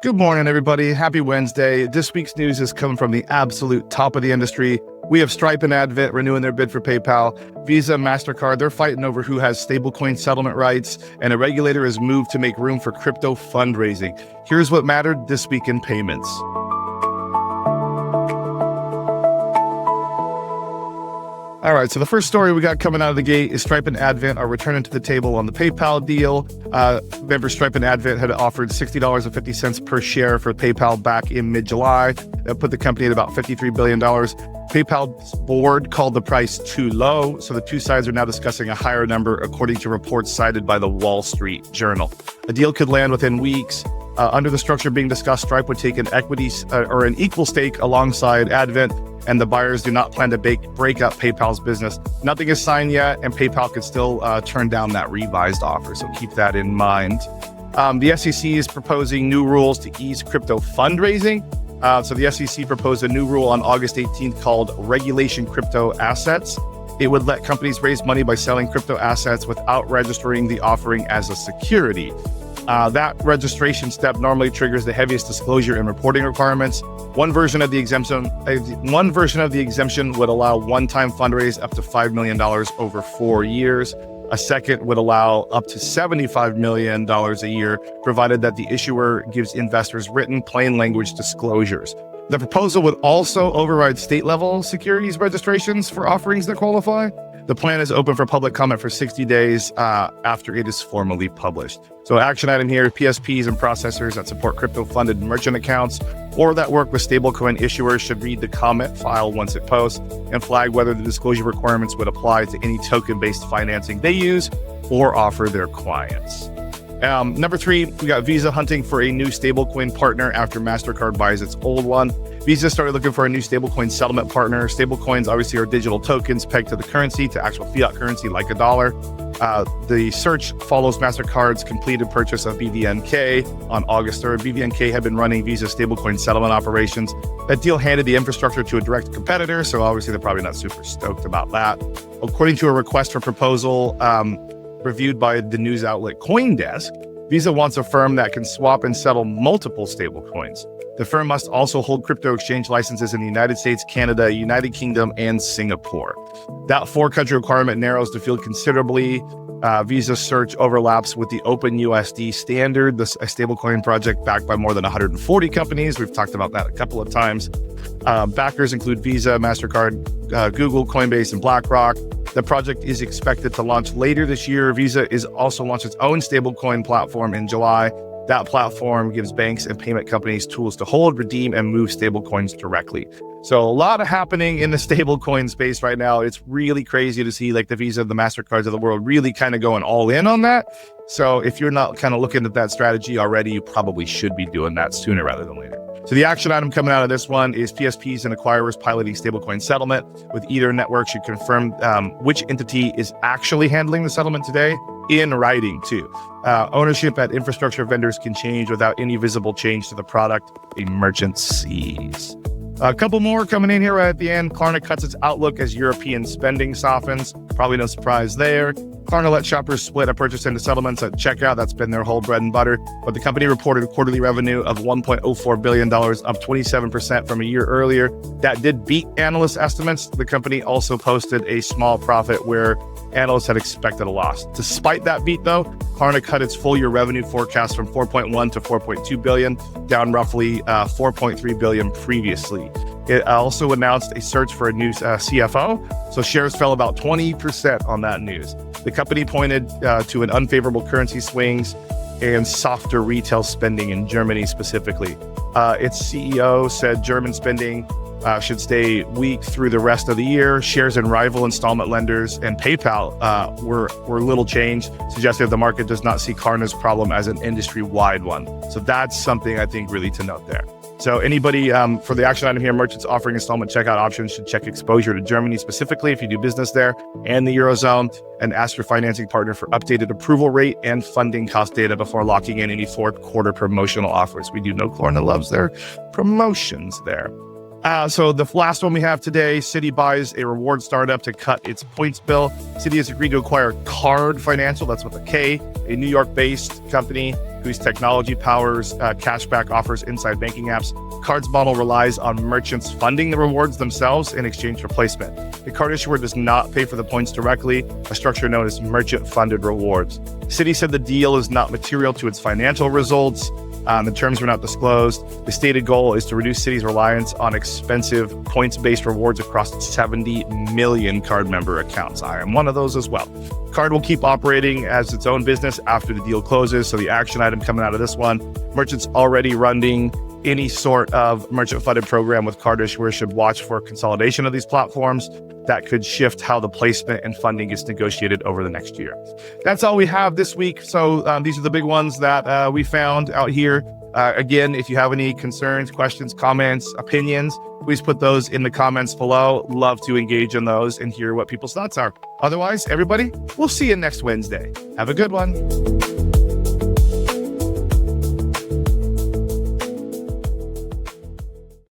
Good morning, everybody. Happy Wednesday. This week's news is coming from the absolute top of the industry. We have Stripe and Advent renewing their bid for PayPal. Visa and Mastercard, they're fighting over who has stablecoin settlement rights, and a regulator has moved to make room for crypto fundraising. Here's what mattered this week in payments. All right, so the first story we got coming out of the gate is Stripe and Advent are returning to the table on the PayPal deal. Remember, Stripe and Advent had offered $60.50 per share for PayPal back in mid-July. That put the company at about $53 billion. PayPal's board called the price too low, so the two sides are now discussing a higher number, according to reports cited by the Wall Street Journal. A deal could land within weeks. Under the structure being discussed, Stripe would take an equity or an equal stake alongside Advent, and the buyers do not plan to break up PayPal's business. Nothing is signed yet, and PayPal could still turn down that revised offer, so keep that in mind. The SEC is proposing new rules to ease crypto fundraising. So the SEC proposed a new rule on August 18th called Regulation Crypto Assets. It would let companies raise money by selling crypto assets without registering the offering as a security. That registration step normally triggers the heaviest disclosure and reporting requirements. One version of the exemption would allow one-time fundraise up to $5 million over 4 years. A second would allow up to $75 million a year, provided that the issuer gives investors written, plain language disclosures. The proposal would also override state-level securities registrations for offerings that qualify. The plan is open for public comment for 60 days after it is formally published. So action item here, PSPs and processors that support crypto-funded merchant accounts or that work with stablecoin issuers should read the comment file once it posts and flag whether the disclosure requirements would apply to any token-based financing they use or offer their clients. Number 3, we got Visa hunting for a new stablecoin partner after Mastercard buys its old one. Visa started looking for a new stablecoin settlement partner. Stablecoins obviously are digital tokens pegged to the currency, to actual fiat currency like a dollar. The search follows Mastercard's completed purchase of BVNK on August 3rd. BVNK had been running Visa stablecoin settlement operations. That deal handed the infrastructure to a direct competitor, so obviously they're probably not super stoked about that. According to a request for proposal reviewed by the news outlet CoinDesk, Visa wants a firm that can swap and settle multiple stablecoins. The firm must also hold crypto exchange licenses in the United States, Canada, United Kingdom, and Singapore. That 4-country requirement narrows the field considerably. Visa's search overlaps with the OpenUSD standard, a stablecoin project backed by more than 140 companies. We've talked about that a couple of times. Backers include Visa, Mastercard, Google, Coinbase, and BlackRock. The project is expected to launch later this year. Visa is also launched its own stablecoin platform in July. That platform gives banks and payment companies tools to hold, redeem, and move stablecoins directly. So a lot of happening in the stablecoin space right now. It's really crazy to see like the Visa, the Mastercards of the world really kind of going all in on that. So if you're not kind of looking at that strategy already, you probably should be doing that sooner rather than later. So the action item coming out of this one is PSPs and acquirers piloting stablecoin settlement. With either network should confirm which entity is actually handling the settlement today in writing too. Ownership at infrastructure vendors can change without any visible change to the product a merchant sees. A couple more coming in here right at the end. Klarna cuts its outlook as European spending softens. Probably no surprise there. Klarna let shoppers split a purchase into settlements at checkout. That's been their whole bread and butter. But the company reported quarterly revenue of $1.04 billion, up 27% from a year earlier. That did beat analyst estimates. The company also posted a small profit where analysts had expected a loss. Despite that beat, though, Klarna cut its full-year revenue forecast from $4.1 to $4.2 billion, down roughly $4.3 billion previously. It also announced a search for a new CFO, so shares fell about 20% on that news. The company pointed to an unfavorable currency swings and softer retail spending in Germany specifically. Its CEO said German spending should stay weak through the rest of the year. Shares in rival installment lenders and PayPal were little changed, suggesting the market does not see Klarna's problem as an industry-wide one. So that's something I think really to note there. So anybody for the action item here, merchants offering installment checkout options should check exposure to Germany specifically if you do business there and the Eurozone, and ask your financing partner for updated approval rate and funding cost data before locking in any fourth quarter promotional offers. We do know Klarna loves their promotions there. So the last one we have today, Citi buys a reward startup to cut its points bill. Citi has agreed to acquire Card Financial, that's with a K, a New York-based company whose technology powers cashback offers inside banking apps. Card's model relies on merchants funding the rewards themselves in exchange for placement. The card issuer does not pay for the points directly, a structure known as merchant-funded rewards. Citi said the deal is not material to its financial results. The terms were not disclosed. The stated goal is to reduce Citi's reliance on expensive points-based rewards across 70 million card member accounts. I am one of those as well. Card will keep operating as its own business after the deal closes. So the action item coming out of this one, merchants already running any sort of merchant-funded program with card issuers should watch for consolidation of these platforms. That could shift how the placement and funding is negotiated over the next year. That's all we have this week. So these are the big ones that we found out here. Again, if you have any concerns, questions, comments, opinions, please put those in the comments below. Love to engage in those and hear what people's thoughts are. Otherwise, everybody, we'll see you next Wednesday. Have a good one.